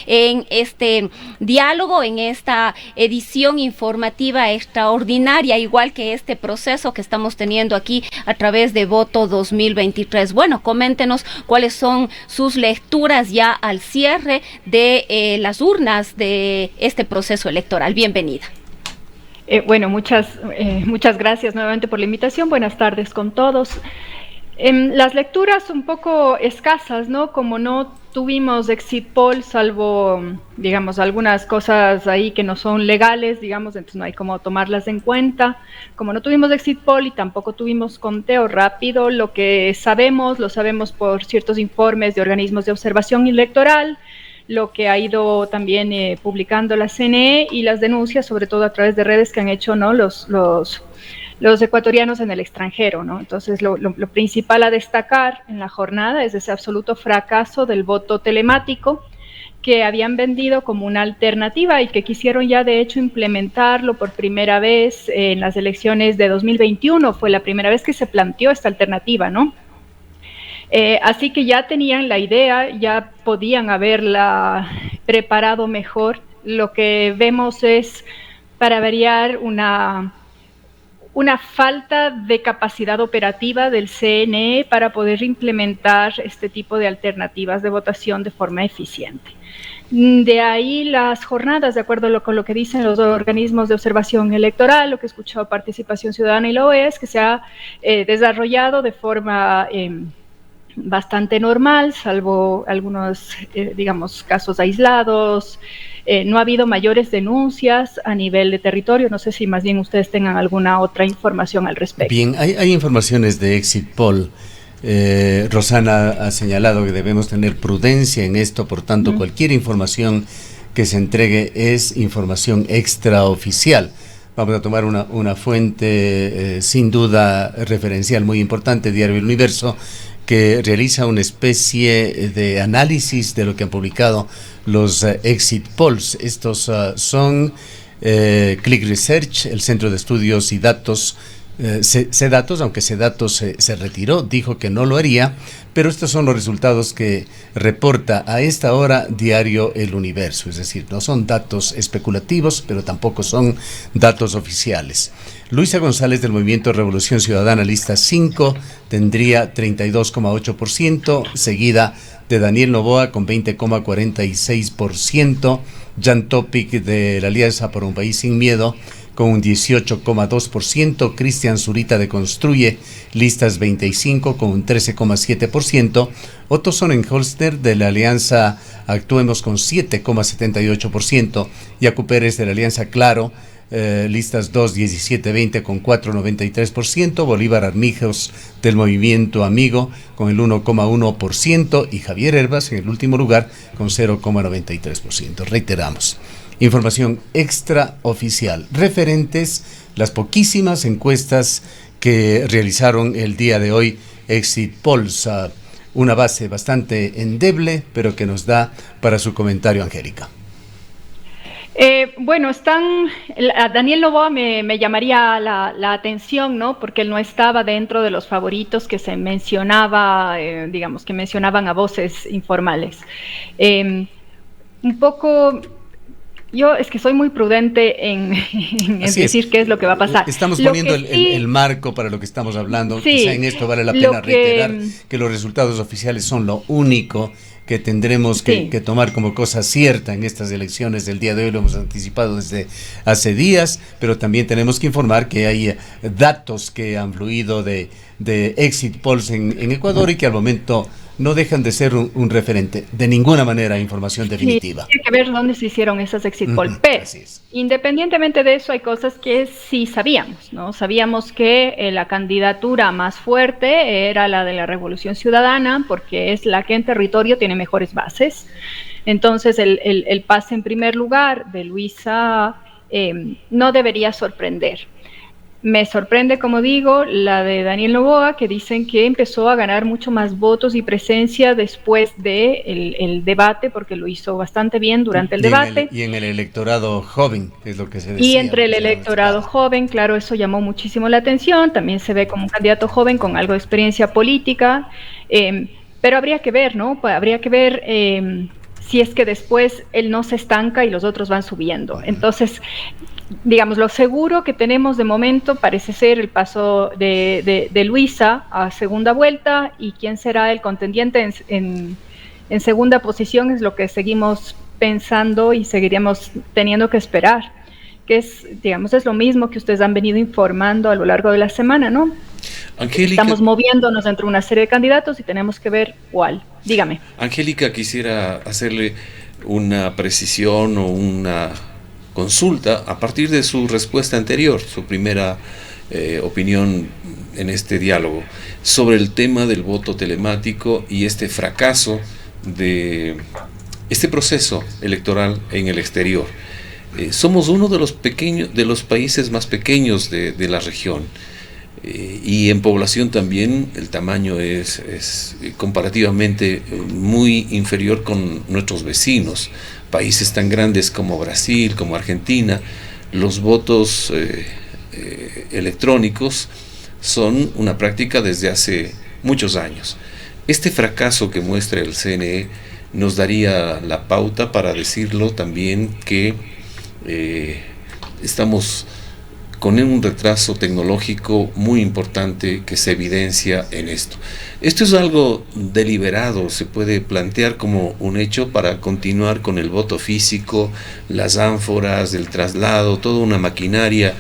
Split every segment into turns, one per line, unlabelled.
en este diálogo, en esta edición informativa extraordinaria, igual que este proceso que estamos teniendo aquí a través de Voto 2023. Bueno, coméntenos cuáles son sus lecturas ya al cierre de las urnas de este proceso electoral. Bienvenida.
Bueno, muchas gracias nuevamente por la invitación. Buenas tardes con todos. Las lecturas un poco escasas, ¿no? Como no tuvimos exit poll, salvo, digamos, algunas cosas ahí que no son legales, digamos, entonces no hay como tomarlas en cuenta. Como no tuvimos exit poll y tampoco tuvimos conteo rápido, lo que sabemos, lo sabemos por ciertos informes de organismos de observación electoral, lo que ha ido también publicando la CNE y las denuncias, sobre todo a través de redes que han hecho, ¿no?, los ecuatorianos en el extranjero, ¿no? Entonces, lo principal a destacar en la jornada es ese absoluto fracaso del voto telemático que habían vendido como una alternativa y que quisieron ya, de hecho, implementarlo por primera vez en las elecciones de 2021. Fue la primera vez que se planteó esta alternativa, ¿no? Así que ya tenían la idea, ya podían haberla preparado mejor. Lo que vemos es, para variar, una falta de capacidad operativa del CNE para poder implementar este tipo de alternativas de votación de forma eficiente. De ahí las jornadas, de acuerdo con lo que dicen los organismos de observación electoral, lo que he escuchado Participación Ciudadana y la OE, es que se ha desarrollado de forma bastante normal, salvo algunos, digamos, casos aislados. No ha habido mayores denuncias a nivel de territorio. No sé si más bien ustedes tengan alguna otra información al respecto.
Bien, hay informaciones de exit poll. Rosana ha señalado que debemos tener prudencia en esto, por tanto, cualquier información que se entregue es información extraoficial. Vamos a tomar una fuente sin duda referencial muy importante, Diario El Universo, que realiza una especie de análisis de lo que han publicado los exit polls. Estos son Click Research, el Centro de Estudios y Datos, CDatos, aunque CDatos se retiró, dijo que no lo haría, pero estos son los resultados que reporta a esta hora Diario El Universo, es decir, no son datos especulativos, pero tampoco son datos oficiales. Luisa González del Movimiento Revolución Ciudadana, lista 5, tendría 32,8%, seguida de Daniel Noboa con 20,46%, Jan Topic de la Alianza por un País Sin Miedo con un 18,2%, Cristian Zurita de Construye, listas 25 con un 13,7%, Otto Sonnenholster de la Alianza Actuemos con 7,78%, Yacu Pérez de la Alianza Claro, listas 2, 17, 20 con 4,93%, Bolívar Armijos del Movimiento Amigo con el 1,1% y Javier Herbas en el último lugar con 0,93%. Reiteramos, información extraoficial, referentes las poquísimas encuestas que realizaron el día de hoy Exit Polls, una base bastante endeble, pero que nos da para su comentario, Angélica.
Bueno, a Daniel Noboa me llamaría la atención, ¿no? Porque él no estaba dentro de los favoritos que se mencionaba, digamos, que mencionaban a voces informales. Un poco, yo es que soy muy prudente en decir qué es lo que va a pasar.
Estamos poniendo el marco para lo que estamos hablando. Sí, quizá en esto vale la pena reiterar que los resultados oficiales son lo único que tendremos que tomar como cosa cierta en estas elecciones del día de hoy. Lo hemos anticipado desde hace días, pero también tenemos que informar que hay datos que han fluido de exit polls en Ecuador y que al momento no dejan de ser un referente, de ninguna manera información definitiva.
Sí, hay que ver dónde se hicieron esas exit polls, pero independientemente de eso hay cosas que sí sabíamos, ¿no? Sabíamos que la candidatura más fuerte era la de la Revolución Ciudadana, porque es la que en territorio tiene mejores bases. Entonces el pase en primer lugar de Luisa no debería sorprender. Me sorprende, como digo, la de Daniel Noboa, que dicen que empezó a ganar mucho más votos y presencia después del debate, porque lo hizo bastante bien durante el debate.
Y en el electorado joven, es lo que se decía.
Y entre el electorado joven, claro, eso llamó muchísimo la atención. También se ve como un candidato joven con algo de experiencia política, pero habría que ver, ¿no? Habría que ver si es que después él no se estanca y los otros van subiendo. Entonces, digamos, lo seguro que tenemos de momento parece ser el paso de Luisa a segunda vuelta, y quién será el contendiente en segunda posición es lo que seguimos pensando y seguiríamos teniendo que esperar, que es, digamos, es lo mismo que ustedes han venido informando a lo largo de la semana, ¿no?
Angélica,
estamos moviéndonos entre una serie de candidatos y tenemos que ver cuál. Dígame.
Angélica, quisiera hacerle una precisión o una consulta a partir de su respuesta anterior, su primera opinión en este diálogo, sobre el tema del voto telemático y este fracaso de este proceso electoral en el exterior. Somos uno de los países más pequeños de la región, y en población también el tamaño es comparativamente muy inferior con nuestros vecinos, países tan grandes como Brasil, como Argentina. Los votos electrónicos son una práctica desde hace muchos años. Este fracaso que muestra el CNE nos daría la pauta para decirlo también que estamos con un retraso tecnológico muy importante que se evidencia en esto. Esto es algo deliberado, se puede plantear como un hecho para continuar con el voto físico, las ánforas, el traslado, toda una maquinaria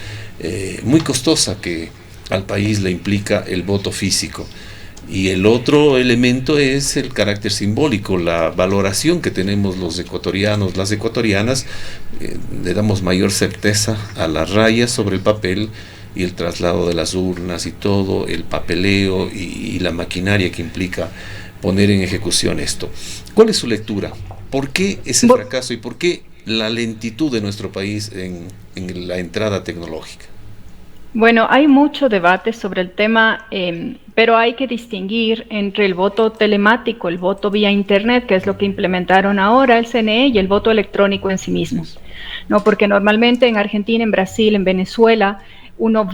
muy costosa que al país le implica el voto físico. Y el otro elemento es el carácter simbólico, la valoración que tenemos los ecuatorianos, las ecuatorianas, le damos mayor certeza a las rayas sobre el papel y el traslado de las urnas y todo, el papeleo y la maquinaria que implica poner en ejecución esto. ¿Cuál es su lectura? ¿Por qué ese fracaso y por qué la lentitud de nuestro país en la entrada tecnológica?
Bueno, hay mucho debate sobre el tema, pero hay que distinguir entre el voto telemático, el voto vía Internet, que es lo que implementaron ahora el CNE, y el voto electrónico en sí mismo, ¿no? Porque normalmente en Argentina, en Brasil, en Venezuela, uno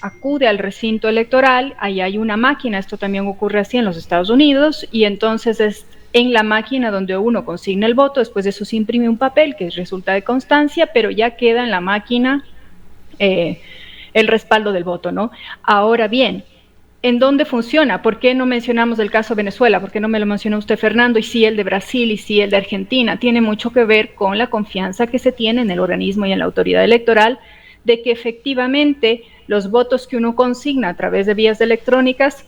acude al recinto electoral, ahí hay una máquina, esto también ocurre así en los Estados Unidos, y entonces es en la máquina donde uno consigna el voto, después de eso se imprime un papel que resulta de constancia, pero ya queda en la máquina el respaldo del voto, ¿no? Ahora bien, ¿en dónde funciona? ¿Por qué no mencionamos el caso de Venezuela? ¿Por qué no me lo mencionó usted, Fernando? Y sí el de Brasil y sí el de Argentina. Tiene mucho que ver con la confianza que se tiene en el organismo y en la autoridad electoral de que efectivamente los votos que uno consigna a través de vías electrónicas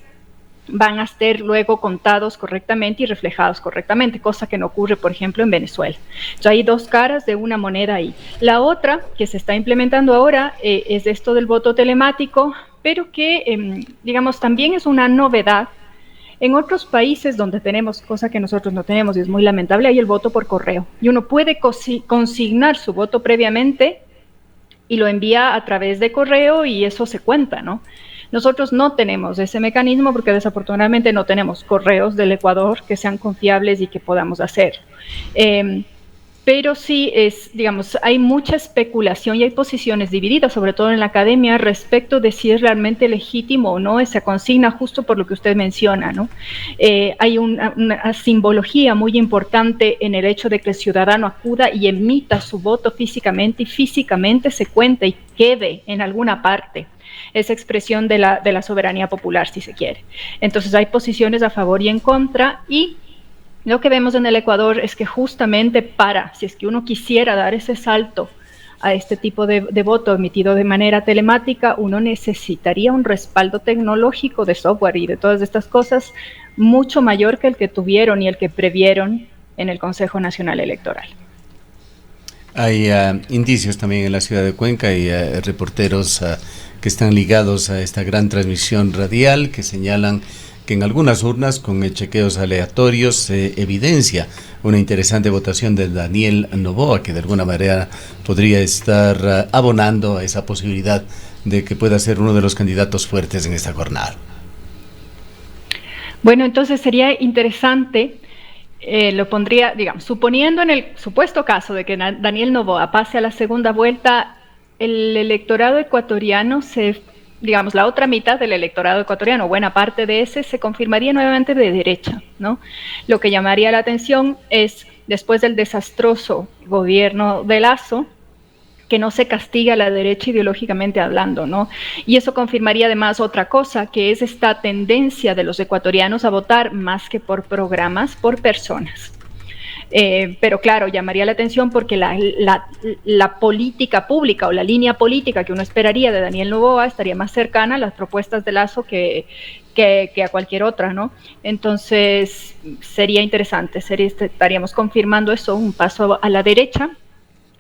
van a ser luego contados correctamente y reflejados correctamente, cosa que no ocurre, por ejemplo, en Venezuela. Entonces, hay dos caras de una moneda ahí. La otra, que se está implementando ahora, es esto del voto telemático, pero que, digamos, también es una novedad. En otros países donde tenemos, cosa que nosotros no tenemos y es muy lamentable, hay el voto por correo. Y uno puede consignar su voto previamente y lo envía a través de correo y eso se cuenta, ¿no? Nosotros no tenemos ese mecanismo porque desafortunadamente no tenemos correos del Ecuador que sean confiables y que podamos hacer. Pero sí digamos, hay mucha especulación y hay posiciones divididas, sobre todo en la academia, respecto de si es realmente legítimo o no esa consigna, justo por lo que usted menciona, ¿no? Hay una simbología muy importante en el hecho de que el ciudadano acuda y emita su voto físicamente y físicamente se cuente y quede en alguna parte esa expresión de la soberanía popular, si se quiere. Entonces hay posiciones a favor y en contra, y lo que vemos en el Ecuador es que justamente si es que uno quisiera dar ese salto a este tipo de voto emitido de manera telemática, uno necesitaría un respaldo tecnológico de software y de todas estas cosas mucho mayor que el que tuvieron y el que previeron en el Consejo Nacional Electoral.
Hay indicios también en la ciudad de Cuenca y reporteros que están ligados a esta gran transmisión radial que señalan que en algunas urnas con chequeos aleatorios se evidencia una interesante votación de Daniel Noboa, que de alguna manera podría estar abonando a esa posibilidad de que pueda ser uno de los candidatos fuertes en esta jornada.
Bueno, entonces sería interesante, lo pondría, digamos, suponiendo en el supuesto caso de que Daniel Noboa pase a la segunda vuelta, el electorado ecuatoriano digamos, la otra mitad del electorado ecuatoriano, buena parte de ese, se confirmaría nuevamente de derecha, ¿no? Lo que llamaría la atención es después del desastroso gobierno de Lasso, que no se castiga a la derecha ideológicamente hablando, ¿no? Y eso confirmaría además otra cosa, que es esta tendencia de los ecuatorianos a votar más que por programas, por personas. Pero claro, llamaría la atención porque la política pública o la línea política que uno esperaría de Daniel Noboa estaría más cercana a las propuestas de Lasso que a cualquier otra, ¿no? Entonces sería interesante, estaríamos confirmando eso, un paso a la derecha.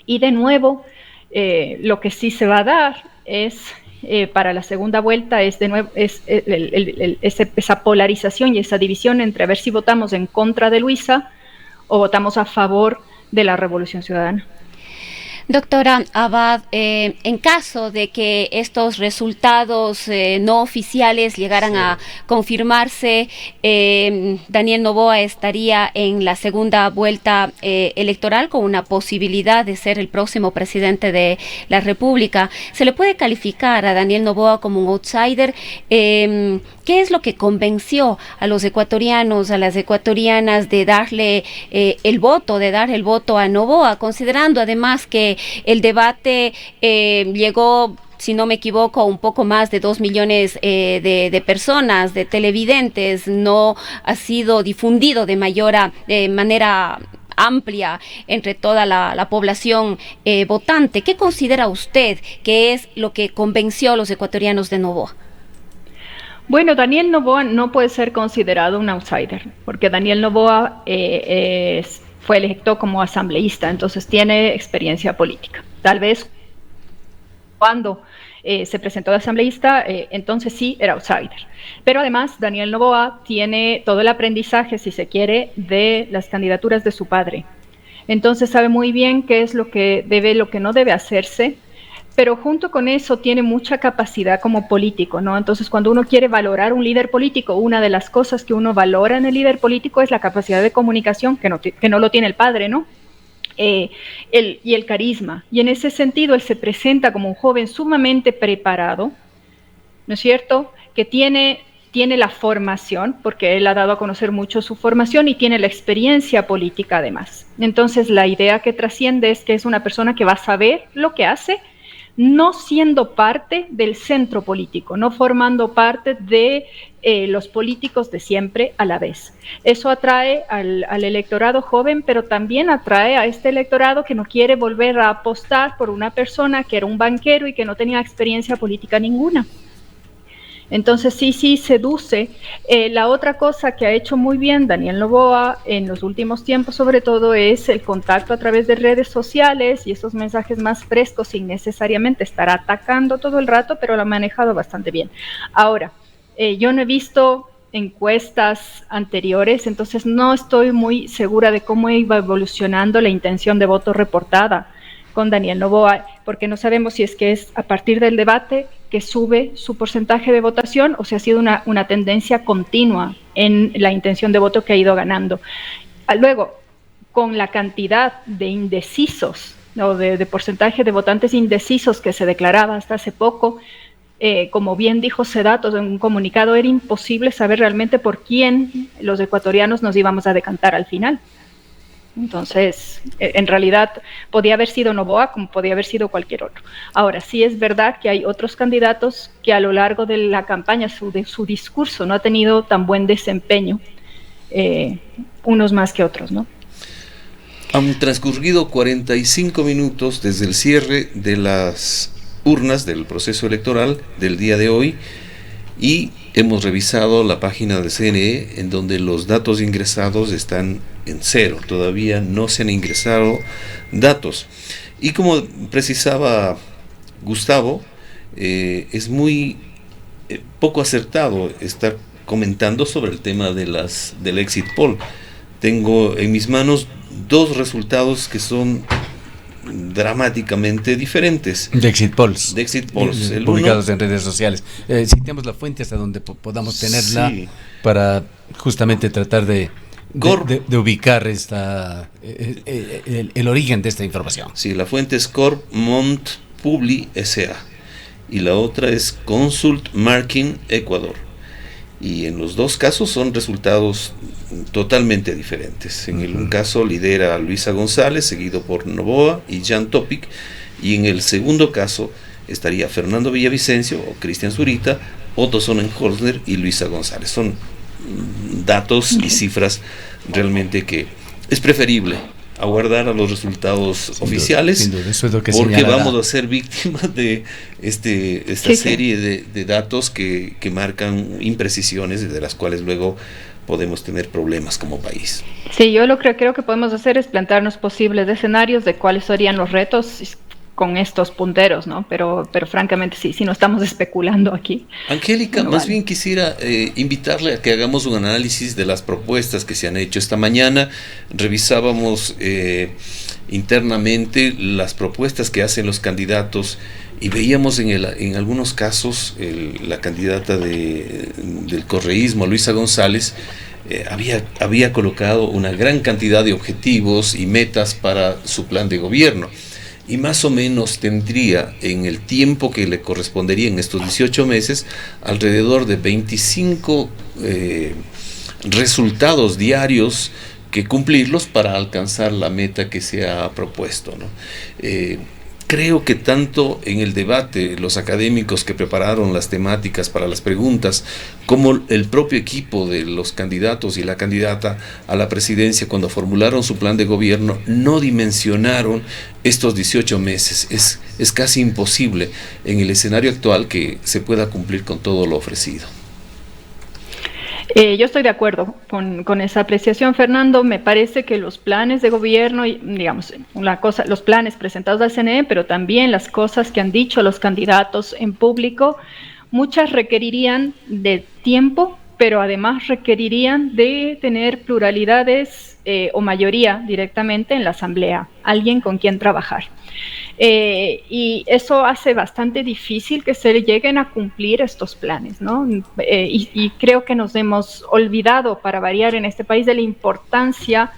Y de nuevo, lo que sí se va a dar es, para la segunda vuelta, es de nuevo esa polarización y esa división entre a ver si votamos en contra de Luisa o votamos a favor de la Revolución Ciudadana.
Doctora Abad, en caso de que estos resultados no oficiales llegaran a confirmarse, Daniel Noboa estaría en la segunda vuelta electoral con una posibilidad de ser el próximo presidente de la República. ¿Se le puede calificar a Daniel Noboa como un outsider? ¿Qué es lo que convenció a los ecuatorianos, a las ecuatorianas de darle el voto a Noboa, considerando además que el debate llegó, si no me equivoco, a un poco más de 2 millones de personas, de televidentes, no ha sido difundido de manera amplia entre toda la población votante? ¿Qué considera usted que es lo que convenció a los ecuatorianos de Noboa?
Bueno, Daniel Noboa no puede ser considerado un outsider, porque Daniel Noboa fue electo como asambleísta, entonces tiene experiencia política. Tal vez cuando se presentó de asambleísta, entonces sí era outsider. Pero además, Daniel Noboa tiene todo el aprendizaje, si se quiere, de las candidaturas de su padre. Entonces sabe muy bien qué es lo que no debe hacerse, pero junto con eso tiene mucha capacidad como político, ¿no? Entonces, cuando uno quiere valorar un líder político, una de las cosas que uno valora en el líder político es la capacidad de comunicación, que no lo tiene el padre, ¿no? Y el carisma. Y en ese sentido, él se presenta como un joven sumamente preparado, ¿no es cierto?, que tiene la formación, porque él ha dado a conocer mucho su formación, y tiene la experiencia política además. Entonces, la idea que trasciende es que es una persona que va a saber lo que hace, no siendo parte del centro político, no formando parte de los políticos de siempre a la vez. Eso atrae al electorado joven, pero también atrae a este electorado que no quiere volver a apostar por una persona que era un banquero y que no tenía experiencia política ninguna. Entonces sí seduce. La otra cosa que ha hecho muy bien Daniel Noboa en los últimos tiempos, sobre todo, es el contacto a través de redes sociales y esos mensajes más frescos, sin necesariamente estar atacando todo el rato, pero lo ha manejado bastante bien. Ahora, yo no he visto encuestas anteriores, entonces no estoy muy segura de cómo iba evolucionando la intención de voto reportada con Daniel Noboa, porque no sabemos si es que es a partir del debate que sube su porcentaje de votación o si ha sido una tendencia continua en la intención de voto que ha ido ganando. Luego, con la cantidad de indecisos, o de porcentaje de votantes indecisos que se declaraba hasta hace poco, como bien dijo Sedatos en un comunicado, era imposible saber realmente por quién los ecuatorianos nos íbamos a decantar al final. Entonces, en realidad, podía haber sido Noboa como podía haber sido cualquier otro. Ahora, sí es verdad que hay otros candidatos que a lo largo de la campaña, de su discurso, no ha tenido tan buen desempeño, unos más que otros, ¿no?
Han transcurrido 45 minutos desde el cierre de las urnas del proceso electoral del día de hoy y hemos revisado la página de CNE, en donde los datos ingresados están en cero, todavía no se han ingresado datos. Y como precisaba Gustavo, es muy poco acertado estar comentando sobre el tema del exit poll. Tengo en mis manos dos resultados que son dramáticamente diferentes.
De exit polls.
De exit polls.
Publicados en redes sociales. Citemos la fuente hasta donde podamos tenerla, sí, para justamente tratar de ubicar el origen de esta información.
Sí, la fuente es Corp Mont Publi S.A. y la otra es Consult Marking Ecuador. Y en los dos casos son resultados totalmente diferentes. En un caso lidera Luisa González, seguido por Noboa y Jan Topic, y en el segundo caso estaría Fernando Villavicencio o Cristian Zurita, Otto Sonnenholzner y Luisa González. Son datos y cifras realmente que es preferible aguardar a los resultados oficiales,
sin duda, eso es lo que
porque
señalará.
vamos a ser víctimas de esta serie de datos que marcan imprecisiones, de las cuales luego podemos tener problemas como país.
Sí, yo lo que creo que podemos hacer es plantearnos posibles escenarios de cuáles serían los retos con estos punteros, ¿no? Pero francamente sí no estamos especulando aquí.
Angélica, más bien quisiera invitarle a que hagamos un análisis de las propuestas que se han hecho. Esta mañana revisábamos internamente las propuestas que hacen los candidatos y veíamos en algunos casos la candidata del correísmo, Luisa González, había colocado una gran cantidad de objetivos y metas para su plan de gobierno. Y más o menos tendría en el tiempo que le correspondería en estos 18 meses alrededor de 25 resultados diarios que cumplirlos para alcanzar la meta que se ha propuesto, ¿no? Creo que tanto en el debate, los académicos que prepararon las temáticas para las preguntas, como el propio equipo de los candidatos y la candidata a la presidencia, cuando formularon su plan de gobierno, no dimensionaron estos 18 meses. Es casi imposible en el escenario actual que se pueda cumplir con todo lo ofrecido.
Yo estoy de acuerdo con esa apreciación, Fernando. Me parece que los planes de gobierno, digamos, los planes presentados al CNE, pero también las cosas que han dicho los candidatos en público, muchas requerirían de tiempo, pero además requerirían de tener pluralidades o mayoría directamente en la asamblea, alguien con quien trabajar. Y eso hace bastante difícil que se lleguen a cumplir estos planes, ¿no? Y creo que nos hemos olvidado, para variar en este país, de la importancia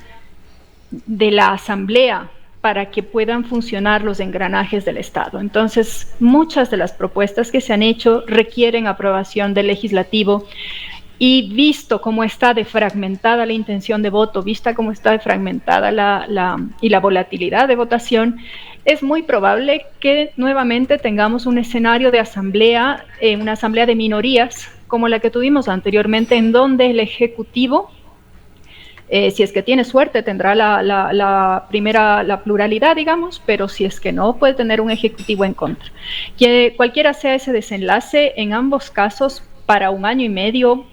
de la asamblea para que puedan funcionar los engranajes del Estado. Entonces, muchas de las propuestas que se han hecho requieren aprobación del legislativo. Y visto cómo está defragmentada la intención de voto, vista cómo está defragmentada la volatilidad de votación, es muy probable que nuevamente tengamos un escenario de asamblea, una asamblea de minorías, como la que tuvimos anteriormente, en donde el Ejecutivo, si es que tiene suerte, tendrá la pluralidad, digamos, pero si es que no, puede tener un Ejecutivo en contra. Que cualquiera sea ese desenlace, en ambos casos, para 1 año y medio,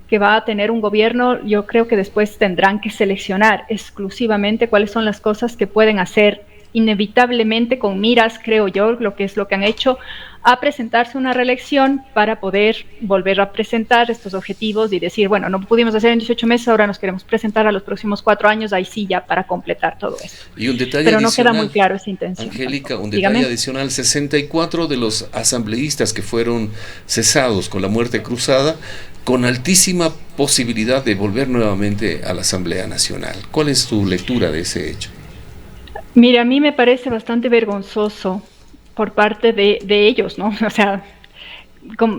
que va a tener un gobierno, yo creo que después tendrán que seleccionar exclusivamente cuáles son las cosas que pueden hacer inevitablemente con miras, creo yo, lo que han hecho, a presentarse una reelección para poder volver a presentar estos objetivos y decir, bueno, no pudimos hacer en 18 meses, ahora nos queremos presentar a los próximos 4 años, ahí sí ya para completar todo esto.
Y un detalle
pero no
adicional,
queda muy claro esa intención.
Angélica, un detalle adicional, 64 de los asambleístas que fueron cesados con la muerte cruzada, con altísima posibilidad de volver nuevamente a la Asamblea Nacional. ¿Cuál es tu lectura de ese hecho?
Mira, a mí me parece bastante vergonzoso por parte de ellos, ¿no? O sea,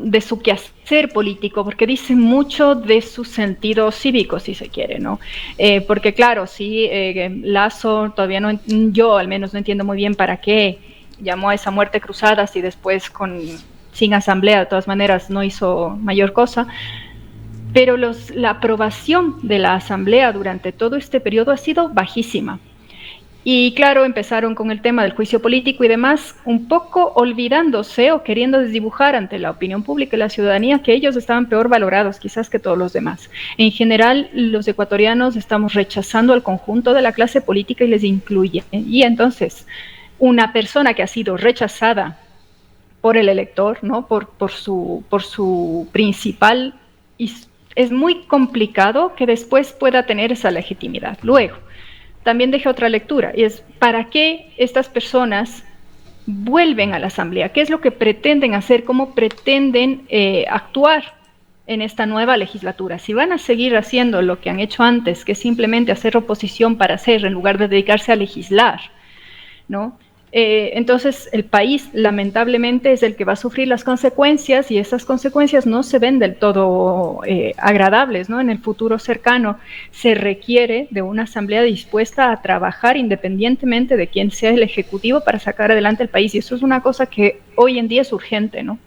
de su quehacer político, porque dice mucho de su sentido cívico, si se quiere, ¿no? Porque claro, sí, Lasso todavía no, yo al menos no entiendo muy bien para qué llamó a esa muerte cruzada si después sin asamblea de todas maneras no hizo mayor cosa, pero la aprobación de la asamblea durante todo este periodo ha sido bajísima. Y claro, empezaron con el tema del juicio político y demás, un poco olvidándose o queriendo desdibujar ante la opinión pública y la ciudadanía que ellos estaban peor valorados quizás que todos los demás. En general, los ecuatorianos estamos rechazando al conjunto de la clase política y les incluye. Y entonces, una persona que ha sido rechazada por el elector, ¿no? por su principal, y es muy complicado que después pueda tener esa legitimidad. Luego, también dejé otra lectura, y es ¿para qué estas personas vuelven a la asamblea? ¿Qué es lo que pretenden hacer? ¿Cómo pretenden actuar en esta nueva legislatura? Si van a seguir haciendo lo que han hecho antes, que es simplemente hacer oposición para hacer, en lugar de dedicarse a legislar, ¿no? Entonces el país lamentablemente es el que va a sufrir las consecuencias, y esas consecuencias no se ven del todo agradables, ¿no? En el futuro cercano se requiere de una asamblea dispuesta a trabajar independientemente de quién sea el ejecutivo para sacar adelante el país, y eso es una cosa que hoy en día es urgente, ¿no?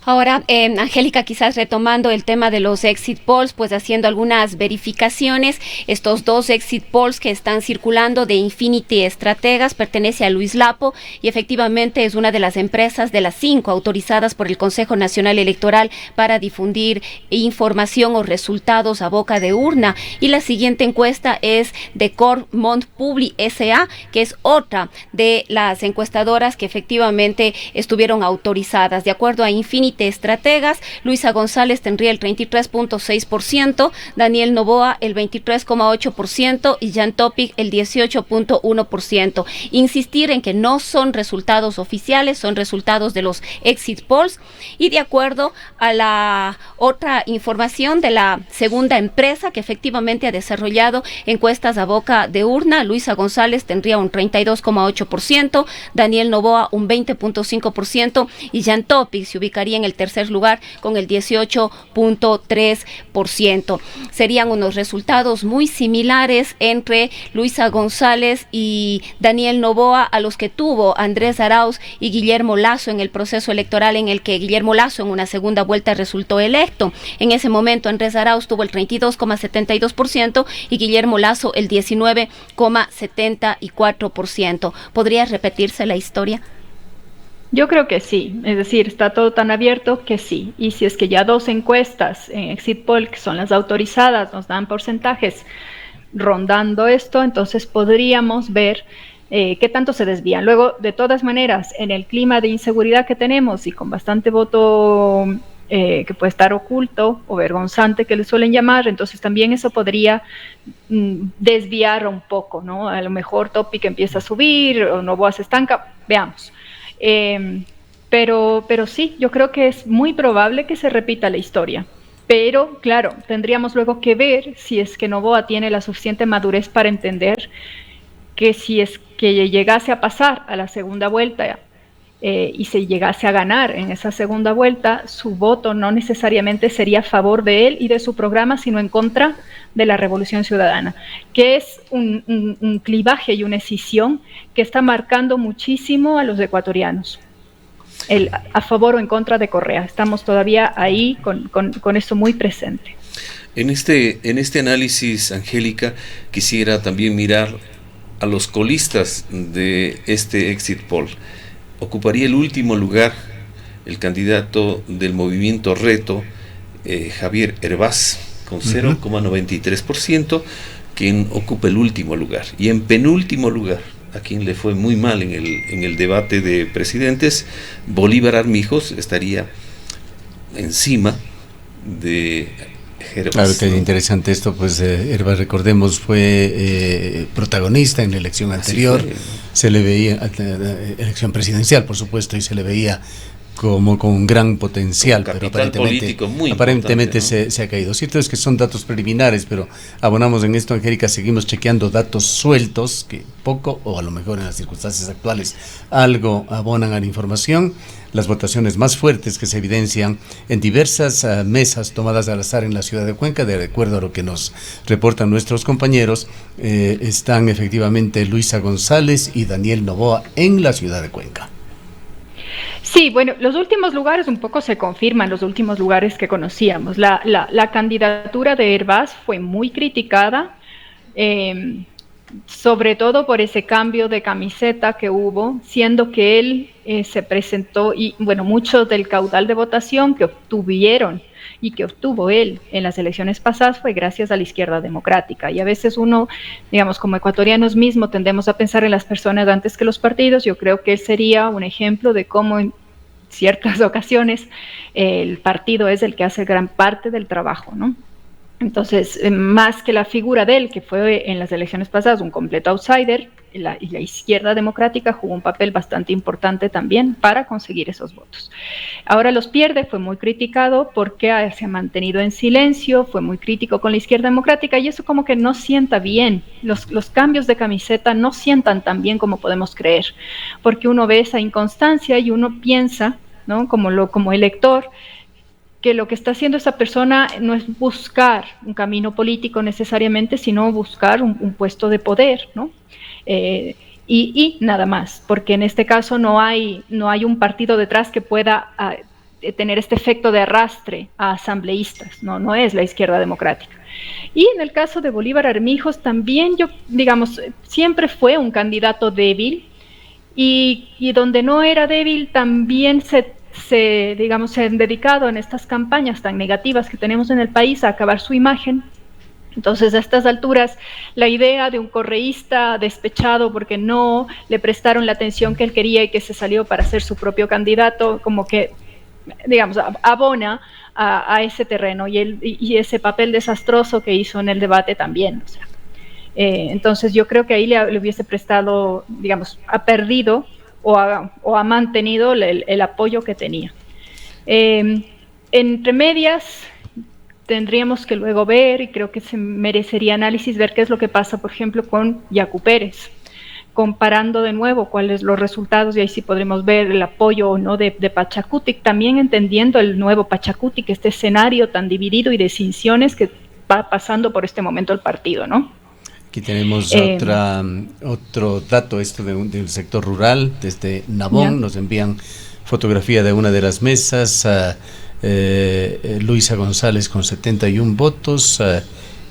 Ahora, Angélica, quizás retomando el tema de los exit polls, pues haciendo algunas verificaciones, estos 2 exit polls que están circulando de Infinity Estrategas pertenece a Luis Lapo y efectivamente es una de las empresas de las 5 autorizadas por el Consejo Nacional Electoral para difundir información o resultados a boca de urna. Y la siguiente encuesta es de Cormont Publi S.A., que es otra de las encuestadoras que efectivamente estuvieron autorizadas. De acuerdo a Infinity Estrategas, Luisa González tendría el 33.6%, Daniel Noboa el 23.8% y Jan Topic el 18.1%. Insistir en que no son resultados oficiales, son resultados de los exit polls, y de acuerdo a la otra información de la segunda empresa que efectivamente ha desarrollado encuestas a boca de urna, Luisa González tendría un 32.8%, Daniel Noboa un 20.5% y Jan Topic se ubicaría en el tercer lugar con el 18.3%. Serían unos resultados muy similares entre Luisa González y Daniel Noboa a los que tuvo Andrés Arauz y Guillermo Lasso en el proceso electoral, en el que Guillermo Lasso en una segunda vuelta resultó electo. En ese momento Andrés Arauz tuvo el 32.72% y Guillermo Lasso el 19.74%. ¿Podría repetirse la historia?
Yo creo que sí, es decir, está todo tan abierto que sí. Y si es que ya 2 encuestas en Exit Poll, que son las autorizadas, nos dan porcentajes rondando esto, entonces podríamos ver qué tanto se desvían. Luego, de todas maneras, en el clima de inseguridad que tenemos y con bastante voto que puede estar oculto o vergonzante, que le suelen llamar, entonces también eso podría desviar un poco, ¿no? A lo mejor Topic empieza a subir o Noboa se estanca, veamos. Pero sí, yo creo que es muy probable que se repita la historia. Pero, claro, tendríamos luego que ver si es que Noboa tiene la suficiente madurez para entender que si es que llegase a pasar a la segunda vuelta y se llegase a ganar en esa segunda vuelta, su voto no necesariamente sería a favor de él y de su programa, sino en contra de la Revolución Ciudadana, que es un clivaje y una escisión que está marcando muchísimo a los ecuatorianos. El a favor o en contra de Correa. Estamos todavía ahí con esto muy presente.
En este análisis, Angélica, quisiera también mirar a los colistas de este exit poll. Ocuparía el último lugar el candidato del movimiento Reto, Javier Hervás, con 0.93%, quien ocupa el último lugar. Y en penúltimo lugar, a quien le fue muy mal en el debate de presidentes, Bolívar Armijos estaría encima de Hervás.
Claro, que interesante esto, pues Hervás, recordemos, fue protagonista en la elección anterior, se le veía, elección presidencial por supuesto, y se le veía como con un gran potencial, pero aparentemente ¿no? se ha caído. Cierto es que son datos preliminares, pero abonamos en esto, Angélica, seguimos chequeando datos sueltos, que poco, o a lo mejor en las circunstancias actuales, algo abonan a la información. Las votaciones más fuertes que se evidencian en diversas mesas tomadas al azar en la ciudad de Cuenca, de acuerdo a lo que nos reportan nuestros compañeros, están efectivamente Luisa González y Daniel Noboa en la ciudad de Cuenca.
Sí, bueno, los últimos lugares un poco se confirman, los últimos lugares que conocíamos. La candidatura de Hervás fue muy criticada, sobre todo por ese cambio de camiseta que hubo, siendo que él se presentó, y bueno, mucho del caudal de votación que obtuvieron y que obtuvo él en las elecciones pasadas fue gracias a la izquierda democrática. Y a veces uno, digamos, como ecuatorianos mismos, tendemos a pensar en las personas antes que los partidos. Yo creo que él sería un ejemplo de cómo en ciertas ocasiones el partido es el que hace gran parte del trabajo, ¿no? Entonces, más que la figura de él, que fue en las elecciones pasadas un completo outsider, y la izquierda democrática jugó un papel bastante importante también para conseguir esos votos. Ahora los pierde, fue muy criticado porque se ha mantenido en silencio, fue muy crítico con la izquierda democrática y eso como que no sienta bien, los cambios de camiseta no sientan tan bien como podemos creer, porque uno ve esa inconstancia y uno piensa, ¿no? Como elector, que lo que está haciendo esa persona no es buscar un camino político necesariamente, sino buscar un puesto de poder, ¿no? Y nada más, porque en este caso no hay un partido detrás que pueda tener este efecto de arrastre a asambleístas, no es la izquierda democrática. Y en el caso de Bolívar Armijos también siempre fue un candidato débil y donde no era débil también se han dedicado en estas campañas tan negativas que tenemos en el país a acabar su imagen. Entonces, a estas alturas, la idea de un correísta despechado porque no le prestaron la atención que él quería y que se salió para ser su propio candidato, como que, abona a ese terreno y ese papel desastroso que hizo en el debate también. Entonces, yo creo que ahí le hubiese prestado, ha perdido o ha mantenido el apoyo que tenía. Entre medias, tendríamos que luego ver, y creo que se merecería análisis, ver qué es lo que pasa, por ejemplo, con Yacu Pérez, comparando de nuevo cuáles son los resultados, y ahí sí podremos ver el apoyo o no de Pachacutic, también entendiendo el nuevo Pachacutic, este escenario tan dividido y de cinciones que va pasando por este momento el partido, ¿no?
Aquí tenemos otro dato, del sector rural, desde Nabón, nos envían fotografía de una de las mesas, Luisa González con 71 votos,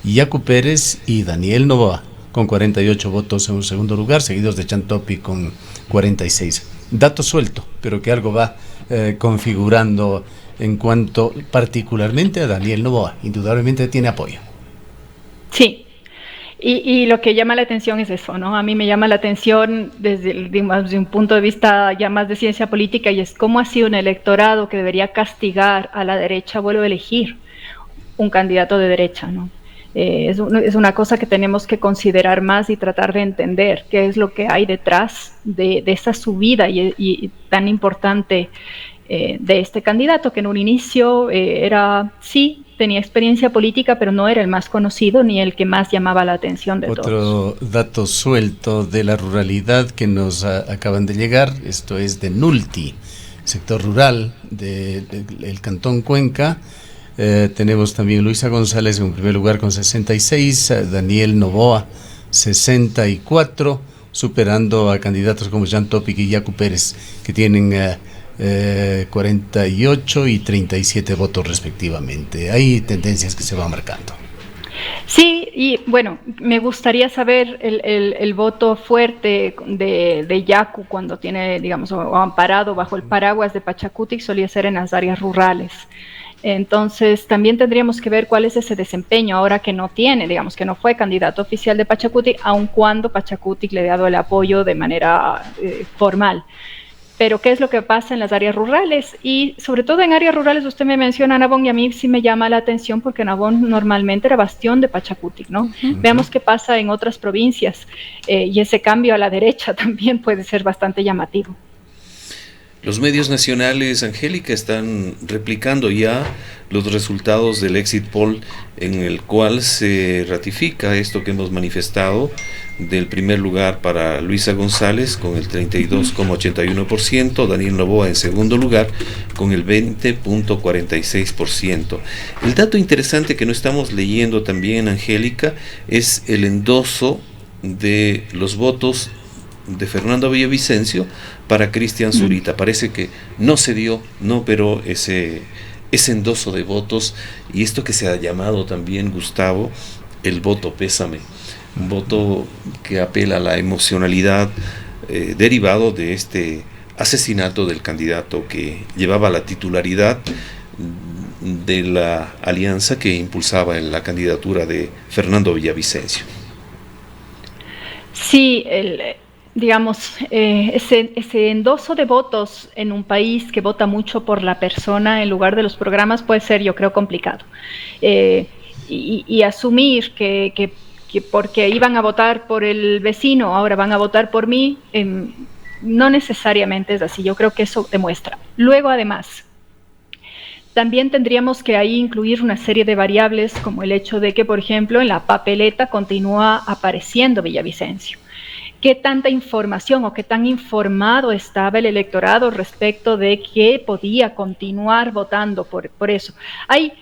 Yacu Pérez y Daniel Noboa con 48 votos en un segundo lugar, seguidos de Chantopi con 46. Dato suelto, pero que algo va configurando en cuanto particularmente a Daniel Noboa, indudablemente tiene apoyo.
Sí. Y lo que llama la atención es eso, ¿no? A mí me llama la atención desde un punto de vista ya más de ciencia política, y es cómo así un electorado que debería castigar a la derecha vuelve a elegir un candidato de derecha, ¿no? Es una cosa que tenemos que considerar más y tratar de entender qué es lo que hay detrás de esa subida y tan importante de este candidato, que en un inicio tenía experiencia política, pero no era el más conocido ni el que más llamaba la atención de todos.
Otro dato suelto de la ruralidad que nos acaban de llegar, esto es de Nulti, sector rural del Cantón Cuenca. Tenemos también Luisa González en primer lugar con 66, Daniel Noboa 64, superando a candidatos como Jean Topic y Yacu Pérez, que tienen 48 y 37 votos respectivamente. Hay tendencias que se van marcando.
Sí, y bueno, me gustaría saber el voto fuerte de Yacu cuando tiene, o amparado bajo el paraguas de Pachacutic, solía ser en las áreas rurales. Entonces, también tendríamos que ver cuál es ese desempeño ahora que no tiene, que no fue candidato oficial de Pachacutic, aun cuando Pachacutic le ha dado el apoyo de manera formal. Pero qué es lo que pasa en las áreas rurales, y sobre todo en áreas rurales. Usted me menciona Nabón y a mí sí me llama la atención porque Nabón normalmente era bastión de Pachacutic, ¿no? Veamos qué pasa en otras provincias, y ese cambio a la derecha también puede ser bastante llamativo.
Los medios nacionales, Angélica, están replicando ya los resultados del exit poll, en el cual se ratifica esto que hemos manifestado, del primer lugar para Luisa González con el 32,81%, Daniel Noboa en segundo lugar con el 20,46%. El dato interesante que no estamos leyendo también, Angélica, es el endoso de los votos de Fernando Villavicencio para Cristian Zurita. Parece que no se dio, pero ese endoso de votos, y esto que se ha llamado también, Gustavo, el voto pésame, un voto que apela a la emocionalidad derivado de este asesinato del candidato que llevaba la titularidad de la alianza que impulsaba en la candidatura de Fernando Villavicencio.
Sí, ese endoso de votos en un país que vota mucho por la persona en lugar de los programas puede ser, yo creo, complicado. Y asumir que que porque iban a votar por el vecino, ahora van a votar por mí, no necesariamente es así. Yo creo que eso demuestra. Luego, además, también tendríamos que ahí incluir una serie de variables, como el hecho de que, por ejemplo, en la papeleta continúa apareciendo Villavicencio. ¿Qué tanta información o qué tan informado estaba el electorado respecto de que podía continuar votando por eso? Hay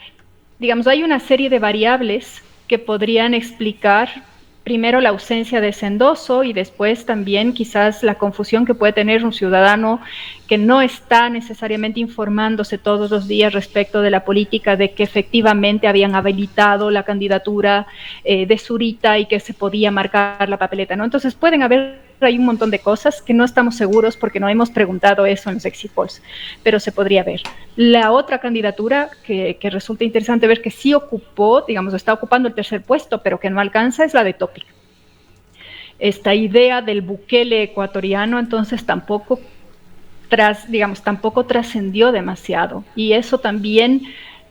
una serie de variables que podrían explicar primero la ausencia de ese endoso y después también quizás la confusión que puede tener un ciudadano que no está necesariamente informándose todos los días respecto de la política, de que efectivamente habían habilitado la candidatura de Zurita y que se podía marcar la papeleta, ¿no? Entonces pueden haber hay un montón de cosas que no estamos seguros porque no hemos preguntado eso en los exit polls, pero se podría ver. La otra candidatura que resulta interesante ver que sí ocupó, está ocupando el tercer puesto, pero que no alcanza, es la de Topic. Esta idea del Bukele ecuatoriano, entonces tampoco trascendió demasiado, y eso también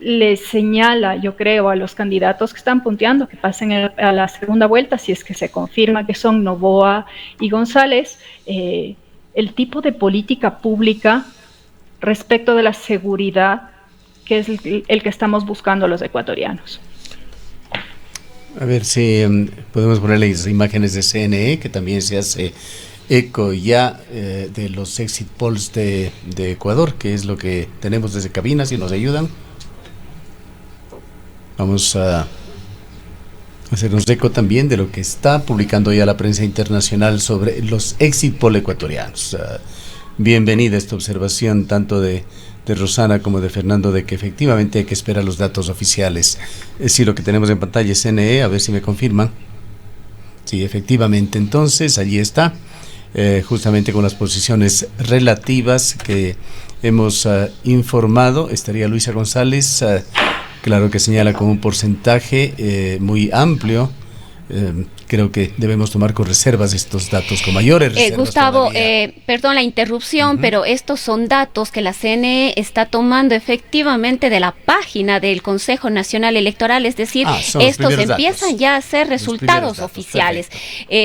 le señala, yo creo, a los candidatos que están punteando que pasen a la segunda vuelta, si es que se confirma que son Noboa y González, el tipo de política pública respecto de la seguridad que es el que estamos buscando los ecuatorianos.
A ver si podemos ponerle las imágenes de CNE, que también se hace eco ya de los exit polls de Ecuador, que es lo que tenemos desde cabina, si nos ayudan. Vamos a hacernos eco también de lo que está publicando ya la prensa internacional sobre los exit poll ecuatorianos. Bienvenida esta observación tanto de Rosana como de Fernando, de que efectivamente hay que esperar los datos oficiales. Sí, lo que tenemos en pantalla es CNE, a ver si me confirman. Sí, efectivamente, entonces allí está, justamente con las posiciones relativas que hemos informado. Estaría Luisa González, claro que señala con un porcentaje muy amplio. Creo que debemos tomar con reservas estos datos, con mayores reservas.
Gustavo, perdón la interrupción, pero estos son datos que la CNE está tomando efectivamente de la página del Consejo Nacional Electoral, es decir, estos empiezan ya a ser resultados oficiales.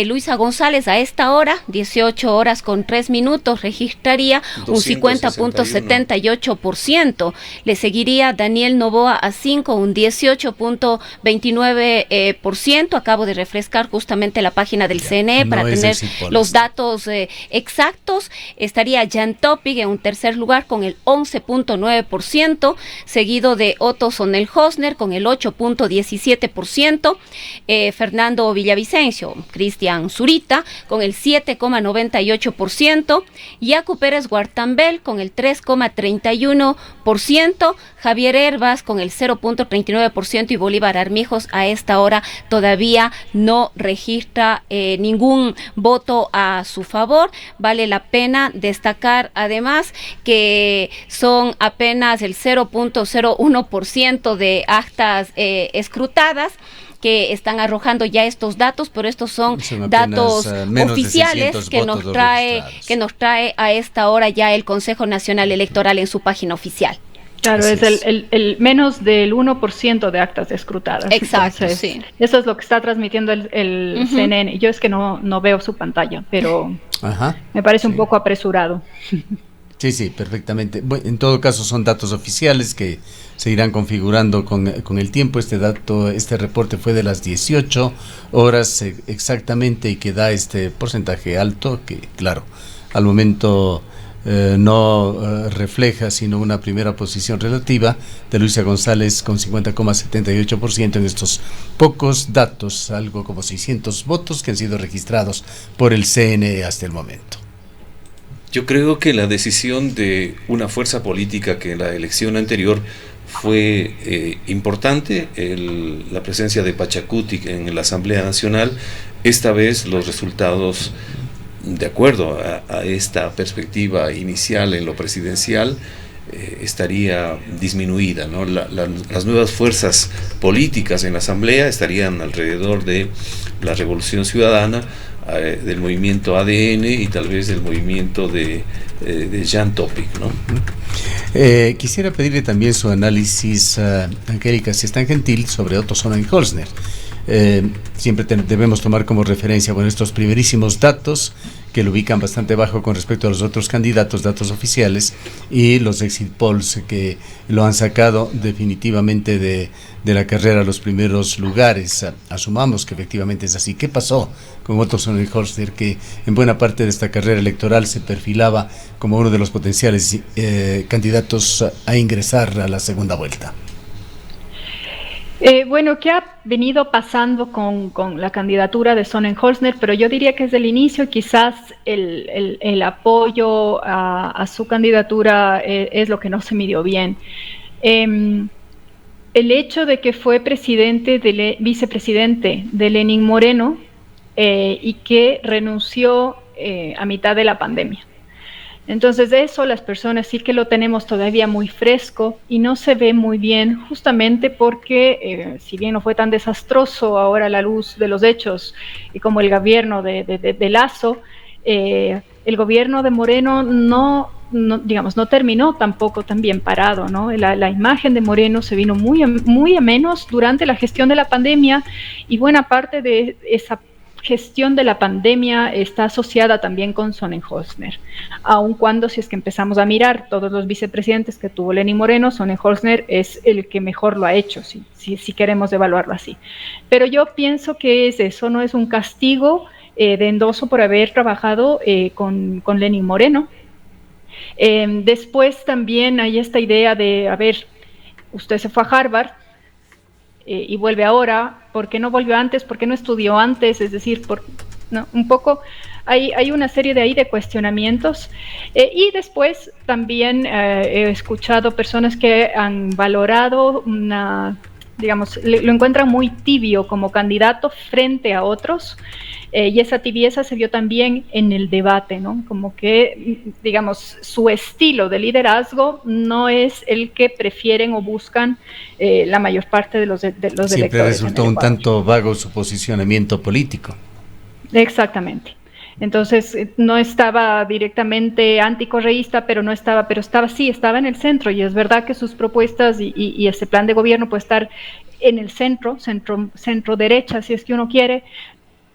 Luisa González a esta hora, 18 horas con 3 minutos, registraría un 50.78%. Le seguiría Daniel Noboa a 5, un 18.29%. Acabo de refrescar justamente la página del CNE para tener los datos exactos. Estaría Jan Topic en un tercer lugar con el 11.9%, seguido de Otto Sonel-Hosner con el 8.17%, Fernando Villavicencio, Cristian Zurita con el 7.98%, Yacu Pérez Guartambel con el 3.31%, Javier Herbas con el 0.39% y Bolívar Armijos a esta hora todavía no registra ningún voto a su favor. Vale la pena destacar además que son apenas el 0.01% de actas escrutadas que están arrojando ya estos datos, pero estos son datos oficiales que nos trae a esta hora ya el Consejo Nacional Electoral en su página oficial.
Claro, es el menos del 1% de actas escrutadas.
Exacto,
entonces,
sí.
Eso es lo que está transmitiendo el CNN. Yo es que no veo su pantalla, pero me parece un poco apresurado.
Sí, perfectamente. Bueno, en todo caso son datos oficiales que se irán configurando con el tiempo. Este reporte fue de las 18 horas exactamente y que da este porcentaje alto que, claro, al momento no refleja sino una primera posición relativa de Luisa González con 50.78% en estos pocos datos, algo como 600 votos que han sido registrados por el CNE hasta el momento.
Yo creo que la decisión de una fuerza política que en la elección anterior fue importante, la presencia de Pachacuti en la Asamblea Nacional, esta vez los resultados, de acuerdo a esta perspectiva inicial en lo presidencial, estaría disminuida, ¿no? Las nuevas fuerzas políticas en la Asamblea estarían alrededor de la Revolución Ciudadana, del movimiento ADN y tal vez del movimiento de Jan Topic, ¿no?
Quisiera pedirle también su análisis, Angélica, si es tan gentil, sobre Otto Sonel-Hosner. siempre debemos tomar como referencia, bueno, estos primerísimos datos que lo ubican bastante bajo con respecto a los otros candidatos, datos oficiales, y los exit polls que lo han sacado definitivamente de la carrera a los primeros lugares. Asumamos que efectivamente es así. ¿Qué pasó con Otto Sonnenholster, que en buena parte de esta carrera electoral se perfilaba como uno de los potenciales candidatos a ingresar a la segunda vuelta?
Bueno, ¿qué ha venido pasando con la candidatura de Sonnenholster? Pero yo diría que desde el inicio quizás el apoyo a su candidatura es lo que no se midió bien. El hecho de que fue vicepresidente de Lenín Moreno y que renunció a mitad de la pandemia. Entonces de eso las personas sí que lo tenemos todavía muy fresco y no se ve muy bien, justamente porque si bien no fue tan desastroso ahora a la luz de los hechos y como el gobierno de Lasso, el gobierno de Moreno no terminó tampoco tan bien parado, ¿no? La imagen de Moreno se vino muy a menos durante la gestión de la pandemia, y buena parte de esa gestión de la pandemia está asociada también con Sonnenholster, aun cuando si es que empezamos a mirar todos los vicepresidentes que tuvo Lenín Moreno, Sonnenholster es el que mejor lo ha hecho, si queremos evaluarlo así. Pero yo pienso que eso no es un castigo de endoso por haber trabajado con Lenín Moreno. Después también hay esta idea de, a ver, usted se fue a Harvard, y vuelve ahora, ¿por qué no volvió antes? ¿Por qué no estudió antes? Es decir, ¿no? Un poco hay una serie de cuestionamientos, y después también he escuchado personas que han valorado lo encuentran muy tibio como candidato frente a otros, y esa tibieza se vio también en el debate, ¿no? Como que, digamos, su estilo de liderazgo no es el que prefieren o buscan la mayor parte de los electores.
Siempre resultó un tanto vago su posicionamiento político.
Exactamente. Entonces no estaba directamente anticorreísta, pero estaba en el centro, y es verdad que sus propuestas y ese plan de gobierno puede estar en el centro derecha, si es que uno quiere,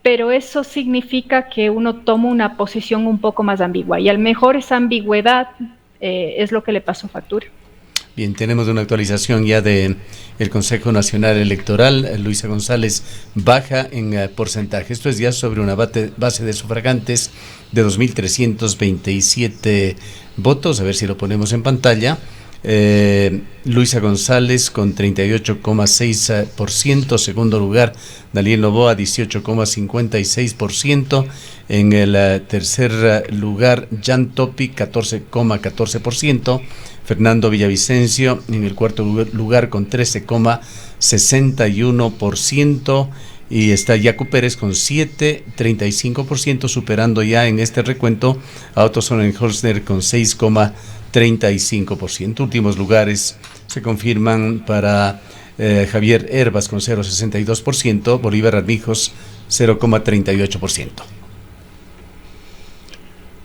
pero eso significa que uno toma una posición un poco más ambigua, y a lo mejor esa ambigüedad es lo que le pasó factura.
Bien, tenemos una actualización ya del Consejo Nacional Electoral. Luisa González baja en porcentaje. Esto es ya sobre una base de sufragantes de 2.327 votos. A ver si lo ponemos en pantalla. Luisa González con 38,6%, segundo lugar Daniel Noboa 18,56%, en el tercer lugar Jan Topic 14,14%, Fernando Villavicencio en el cuarto lugar con 13,61%, y está Yacu Pérez con 7,35%, superando ya en este recuento a Otto Sonnenholster con 6,35%. Últimos lugares se confirman para Javier Herbas con 0,62%, Bolívar Armijos 0,38%.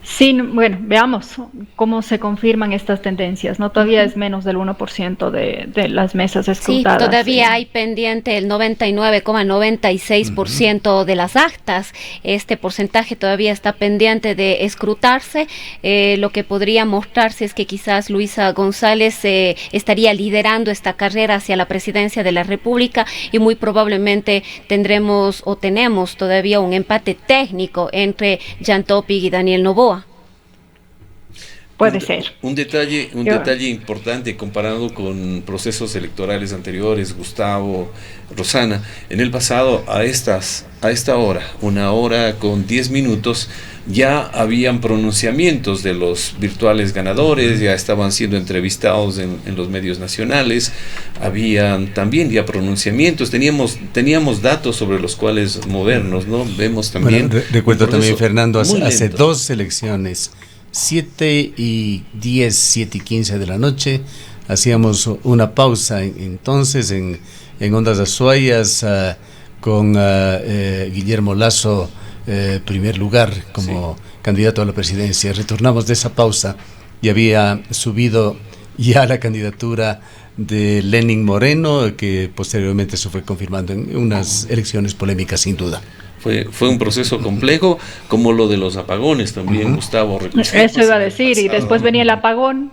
Sí, bueno, veamos cómo se confirman estas tendencias, ¿no? Todavía es menos del 1% de las mesas escrutadas.
Sí, todavía hay pendiente el 99,96% de las actas. Este porcentaje todavía está pendiente de escrutarse. Lo que podría mostrarse es que quizás Luisa González estaría liderando esta carrera hacia la presidencia de la República, y muy probablemente tenemos todavía un empate técnico entre Jan Topic y Daniel Noboa.
Puede ser.
Un detalle importante comparado con procesos electorales anteriores, Gustavo, Rosana, en el pasado a esta hora, 1:10, ya habían pronunciamientos de los virtuales ganadores, ya estaban siendo entrevistados en los medios nacionales, habían también ya pronunciamientos, teníamos datos sobre los cuales movernos, ¿no? Vemos también...
Bueno, recuerdo también, Fernando, hace dos elecciones, 7:10, 7:15 de la noche, hacíamos una pausa entonces en Ondas Azuayas con Guillermo Lasso, primer lugar como candidato a la presidencia. Retornamos de esa pausa y había subido ya la candidatura de Lenin Moreno, que posteriormente se fue confirmando en unas elecciones polémicas sin duda.
Fue un proceso complejo, como lo de los apagones también, Gustavo.
Eso iba a decir, y después venía el apagón.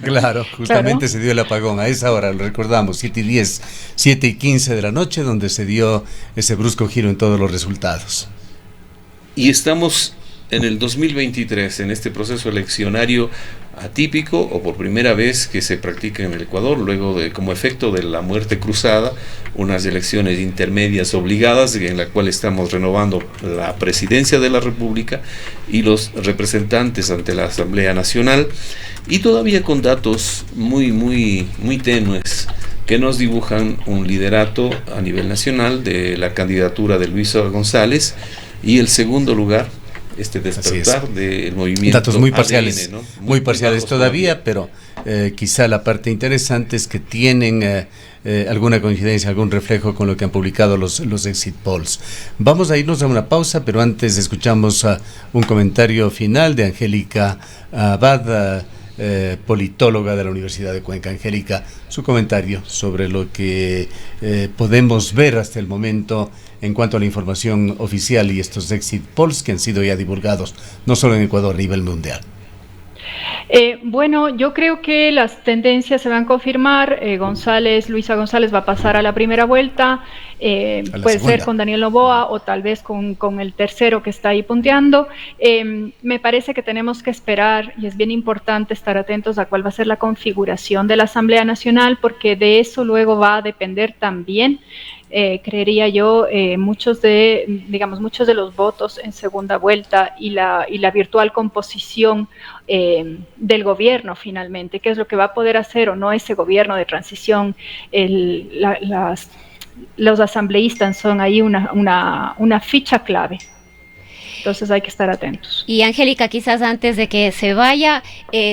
Claro, justamente se dio el apagón, a esa hora, lo recordamos, 7:10, 7:15 de la noche, donde se dio ese brusco giro en todos los resultados.
Y estamos en el 2023, en este proceso eleccionario atípico, o por primera vez que se practica en el Ecuador, luego de, como efecto de la muerte cruzada, unas elecciones intermedias obligadas, en la cual estamos renovando la presidencia de la República y los representantes ante la Asamblea Nacional, y todavía con datos muy tenues que nos dibujan un liderato a nivel nacional de la candidatura de Luisa González, y el segundo lugar, despertar del movimiento.
Datos muy parciales,
ADN, ¿no?
muy parciales todavía, pero quizá la parte interesante es que tienen alguna coincidencia, algún reflejo con lo que han publicado los exit polls. Vamos a irnos a una pausa, pero antes escuchamos un comentario final de Angélica Abad, politóloga de la Universidad de Cuenca. Angélica, su comentario sobre lo que podemos ver hasta el momento en cuanto a la información oficial y estos exit polls que han sido ya divulgados, no solo en Ecuador, a nivel mundial.
Bueno, yo creo que las tendencias se van a confirmar. Luisa González va a pasar a la primera vuelta, puede ser con Daniel Noboa o tal vez con el tercero que está ahí punteando. Me parece que tenemos que esperar, y es bien importante estar atentos a cuál va a ser la configuración de la Asamblea Nacional, porque de eso luego va a depender también, creería yo, muchos de los votos en segunda vuelta y la virtual composición del gobierno finalmente, qué es lo que va a poder hacer o no ese gobierno de transición. Los asambleístas son ahí una ficha clave. Entonces hay que estar atentos.
Y Angélica, quizás antes de que se vaya,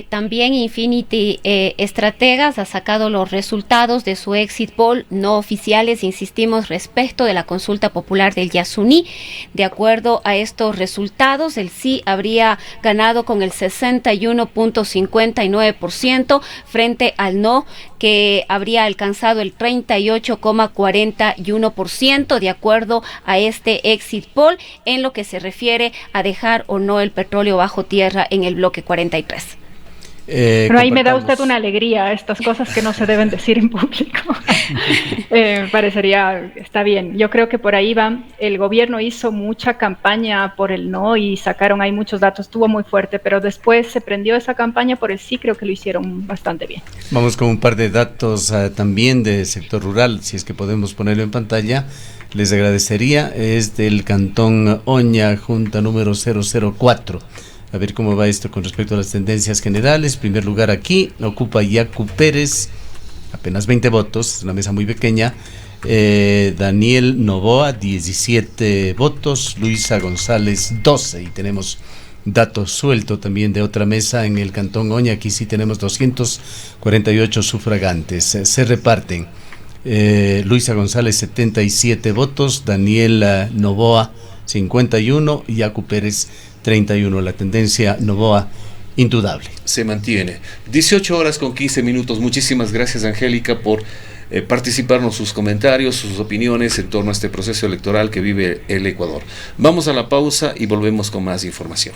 también Infinity Estrategas ha sacado los resultados de su exit poll no oficiales, insistimos, respecto de la consulta popular del Yasuní. De acuerdo a estos resultados, el sí habría ganado con el 61.59% frente al no, que habría alcanzado el 38.41%, de acuerdo a este exit poll, en lo que se refiere a dejar o no el petróleo bajo tierra en el bloque 43.
Pero ahí me da usted una alegría, estas cosas que no se deben decir en público. Parecería, está bien. Yo creo que por ahí va. El gobierno hizo mucha campaña por el no y sacaron ahí muchos datos, estuvo muy fuerte, pero después se prendió esa campaña por el sí, creo que lo hicieron bastante bien. Vamos
con un par de datos también del sector rural, si es que podemos ponerlo en pantalla. Les agradecería, es del Cantón Oña, junta número 004. A ver cómo va esto con respecto a las tendencias generales. Primer lugar aquí, ocupa Yacu Pérez, apenas 20 votos, es una mesa muy pequeña. Daniel Noboa, 17 votos. Luisa González, 12. Y tenemos datos sueltos también de otra mesa en el Cantón Oña. Aquí sí tenemos 248 sufragantes. Se reparten. Luisa González, 77 votos. Daniel Noboa, 51. Y Yacu Pérez, 31. La tendencia Noboa indudable.
Se mantiene. 18 horas con 15 minutos. Muchísimas gracias, Angélica, por participarnos sus comentarios, sus opiniones en torno a este proceso electoral que vive el Ecuador. Vamos a la pausa y volvemos con más información.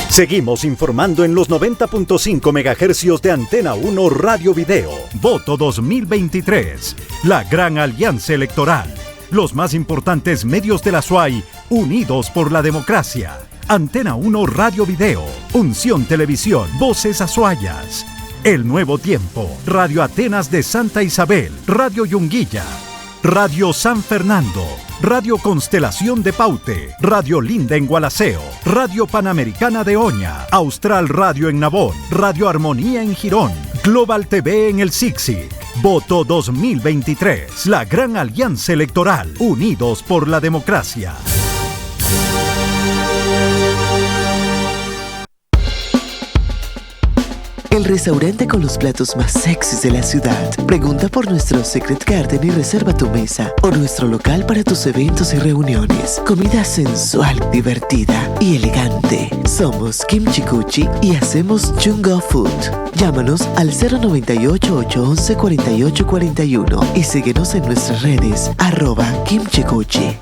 Seguimos informando en los 90.5 MHz de Antena 1 Radio Video. Voto 2023. La gran alianza electoral. Los más importantes medios de la SUAY, unidos por la democracia. Antena 1 Radio Video. Unción Televisión. Voces Azuayas. El Nuevo Tiempo. Radio Atenas de Santa Isabel. Radio Yunguilla. Radio San Fernando. Radio Constelación de Paute, Radio Linda en Gualaceo, Radio Panamericana de Oña, Austral Radio en Nabón, Radio Armonía en Girón, Global TV en el Sixic. Voto 2023, la gran alianza electoral, unidos por la democracia.
el restaurante con los platos más sexys de la ciudad. Pregunta por nuestro Secret Garden y reserva tu mesa o nuestro local para tus eventos y reuniones. Comida sensual, divertida y elegante. Somos Kimchi Gucci y hacemos Jungo Food. Llámanos al 098-811-4841 y síguenos en nuestras redes @KimchiGucci.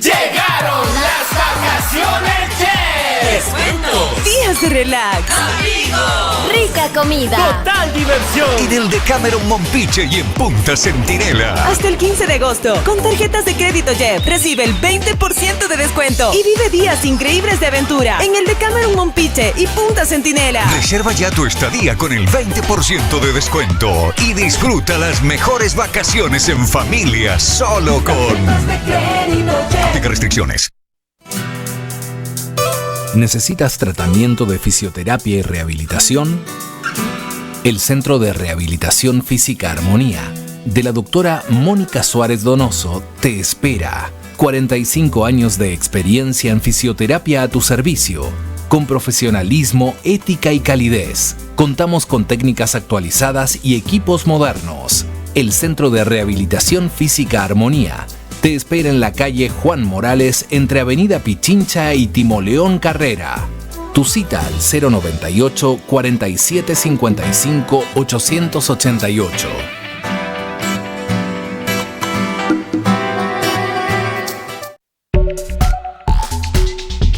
Llegaron las vacaciones Descuentos,
días de relax,
amigos,
rica comida,
total diversión
en el Decameron Mompiche y en Punta Centinela.
Hasta el 15 de agosto, con tarjetas de crédito Jeff, recibe el 20% de descuento y vive días increíbles de aventura en el Decameron Mompiche y Punta Centinela.
Reserva ya tu estadía con el 20% de descuento y disfruta las mejores vacaciones en familia solo con Aplica restricciones.
¿Necesitas tratamiento de fisioterapia y rehabilitación? El Centro de Rehabilitación Física Armonía de la doctora Mónica Suárez Donoso te espera. 45 años de experiencia en fisioterapia a tu servicio, con profesionalismo, ética y calidez. Contamos con técnicas actualizadas y equipos modernos. El Centro de Rehabilitación Física Armonía te espera en la calle Juan Morales entre Avenida Pichincha y Timoleón Carrera. Tu cita al 098 47 55 888.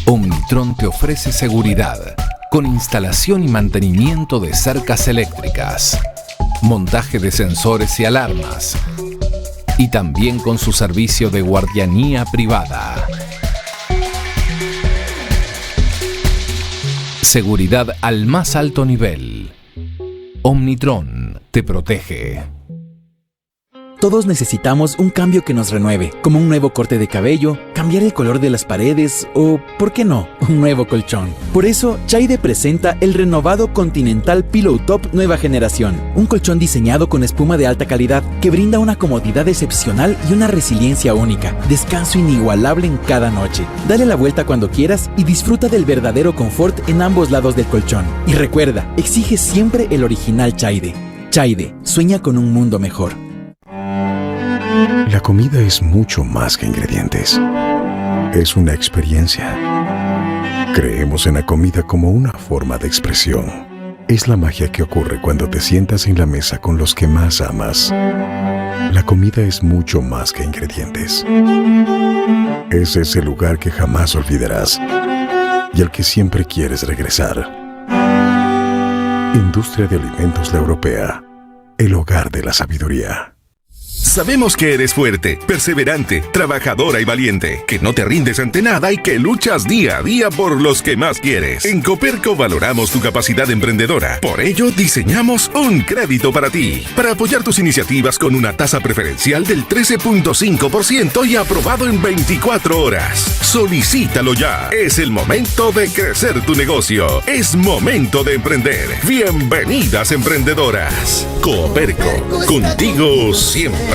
Omnitron te ofrece seguridad con instalación y mantenimiento de cercas eléctricas, montaje de sensores y alarmas, y también con su servicio de guardianía privada. Seguridad al más alto nivel. Omnitron te protege.
Todos necesitamos un cambio que nos renueve, como un nuevo corte de cabello, cambiar el color de las paredes o, ¿por qué no?, un nuevo colchón. Por eso, Chaide presenta el renovado Continental Pillow Top Nueva Generación, un colchón diseñado con espuma de alta calidad que brinda una comodidad excepcional y una resiliencia única, descanso inigualable en cada noche. Dale la vuelta cuando quieras y disfruta del verdadero confort en ambos lados del colchón. Y recuerda, exige siempre el original Chaide. Chaide, sueña con un mundo mejor.
La comida es mucho más que ingredientes. Es una experiencia. Creemos en la comida como una forma de expresión. Es la magia que ocurre cuando te sientas en la mesa con los que más amas. La comida es mucho más que ingredientes. Es ese lugar que jamás olvidarás y al que siempre quieres regresar. Industria de Alimentos La Europea, el hogar de la sabiduría.
Sabemos que eres fuerte, perseverante, trabajadora y valiente, que no te rindes ante nada y que luchas día a día por los que más quieres. En Coperco valoramos tu capacidad emprendedora. Por ello, diseñamos un crédito para ti, para apoyar tus iniciativas con una tasa preferencial del 13.5% y aprobado en 24 horas. Solicítalo ya. Es el momento de crecer tu negocio. Es momento de emprender. Bienvenidas, emprendedoras. Coperco, contigo siempre.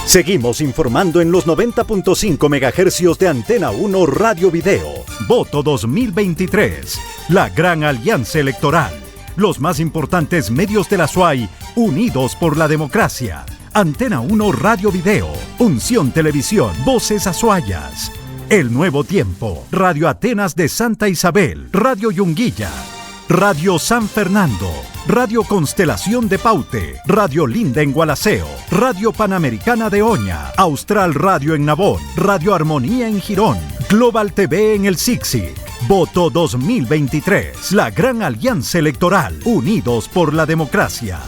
Seguimos informando en los 90.5 MHz de Antena 1 Radio Video. Voto 2023. La gran alianza electoral. Los más importantes medios de la SUAY, unidos por la democracia. Antena 1 Radio Video. Unción Televisión. Voces Azuayas. El Nuevo Tiempo. Radio Atenas de Santa Isabel. Radio Yunguilla. Radio San Fernando, Radio Constelación de Paute, Radio Linda en Gualaceo, Radio Panamericana de Oña, Austral Radio en Nabón, Radio Armonía en Girón, Global TV en el Sixic. Voto 2023, la gran alianza electoral, unidos por la democracia.